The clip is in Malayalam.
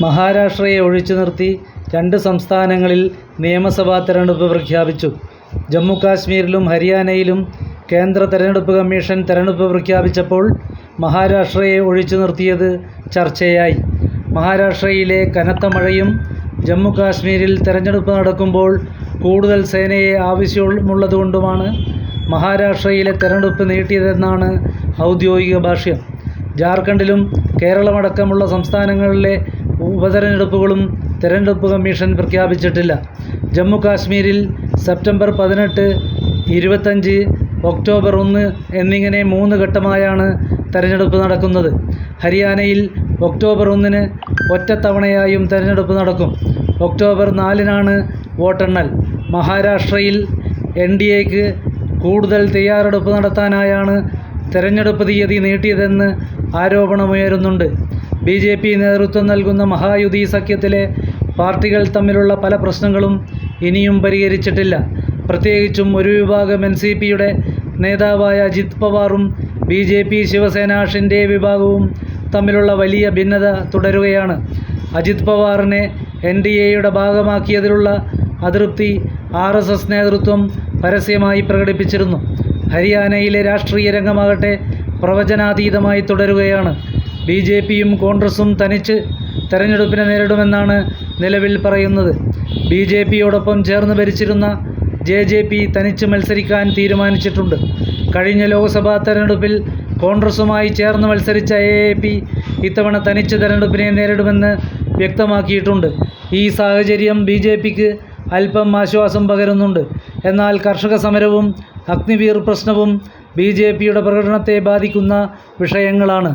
മഹാരാഷ്ട്രയെ ഒഴിച്ചു നിർത്തി 2 സംസ്ഥാനങ്ങളിൽ നിയമസഭാ തെരഞ്ഞെടുപ്പ് പ്രഖ്യാപിച്ചു. ജമ്മു കാശ്മീരിലും ഹരിയാനയിലും കേന്ദ്ര തെരഞ്ഞെടുപ്പ് കമ്മീഷൻ തെരഞ്ഞെടുപ്പ് പ്രഖ്യാപിച്ചപ്പോൾ മഹാരാഷ്ട്രയെ ഒഴിച്ചു നിർത്തിയത് ചർച്ചയായി. മഹാരാഷ്ട്രയിലെ കനത്ത മഴയും ജമ്മു കാശ്മീരിൽ തെരഞ്ഞെടുപ്പ് നടക്കുമ്പോൾ കൂടുതൽ സേനയെ ആവശ്യമുള്ളതുകൊണ്ടുമാണ് മഹാരാഷ്ട്രയിലെ തെരഞ്ഞെടുപ്പ് നീട്ടിയതെന്നാണ് ഔദ്യോഗിക ഭാഷ്യം. ജാർഖണ്ഡിലും കേരളമടക്കമുള്ള സംസ്ഥാനങ്ങളിലെ ഉപതെരഞ്ഞെടുപ്പുകളും തെരഞ്ഞെടുപ്പ് കമ്മീഷൻ പ്രഖ്യാപിച്ചിട്ടില്ല. ജമ്മു കാശ്മീരിൽ സെപ്റ്റംബർ 18, 25, ഒക്ടോബർ 1 എന്നിങ്ങനെ 3 ഘട്ടമായാണ് തെരഞ്ഞെടുപ്പ് നടക്കുന്നത്. ഹരിയാനയിൽ ഒക്ടോബർ 1 ഒറ്റത്തവണയായും തെരഞ്ഞെടുപ്പ് നടക്കും. ഒക്ടോബർ 4 വോട്ടെണ്ണൽ. മഹാരാഷ്ട്രയിൽ NDAക്ക് കൂടുതൽ തയ്യാറെടുപ്പ് നടത്താനായാണ് തെരഞ്ഞെടുപ്പ് തീയതി നീട്ടിയതെന്ന് ആരോപണമുയരുന്നുണ്ട്. BJP നേതൃത്വം നൽകുന്ന മഹായുതി സഖ്യത്തിലെ പാർട്ടികൾ തമ്മിലുള്ള പല പ്രശ്നങ്ങളും ഇനിയും പരിഹരിച്ചിട്ടില്ല. പ്രത്യേകിച്ചും ഒരു വിഭാഗം NCPയുടെ നേതാവായ അജിത് പവാറും BJP ശിവസേന ഷിൻഡെ വിഭാഗവും തമ്മിലുള്ള വലിയ ഭിന്നത തുടരുകയാണ്. അജിത് പവാറിനെ NDAയുടെ ഭാഗമാക്കിയതിലുള്ള അതൃപ്തി RSS നേതൃത്വം പരസ്യമായി പ്രകടിപ്പിച്ചിരുന്നു. ഹരിയാനയിലെ രാഷ്ട്രീയ രംഗമാകട്ടെ പ്രവചനാതീതമായി തുടരുകയാണ്. BJPയും കോൺഗ്രസും തനിച്ച് തെരഞ്ഞെടുപ്പിനെ നേരിടുമെന്നാണ് നിലവിൽ പറയുന്നത്. BJPയോടൊപ്പം ചേർന്ന് ഭരിച്ചിരുന്ന JJP തനിച്ച് മത്സരിക്കാൻ തീരുമാനിച്ചിട്ടുണ്ട്. കഴിഞ്ഞ ലോക്സഭാ തെരഞ്ഞെടുപ്പിൽ കോൺഗ്രസുമായി ചേർന്ന് മത്സരിച്ച AAP ഇത്തവണ തനിച്ച് തെരഞ്ഞെടുപ്പിനെ നേരിടുമെന്ന് വ്യക്തമാക്കിയിട്ടുണ്ട്. ഈ സാഹചര്യം BJPക്ക് അല്പം ആശ്വാസം പകരുന്നുണ്ട്. എന്നാൽ കർഷക സമരവും അഗ്നിവീർ പ്രശ്നവും BJPയുടെ പ്രകടനത്തെ ബാധിക്കുന്ന വിഷയങ്ങളാണ്.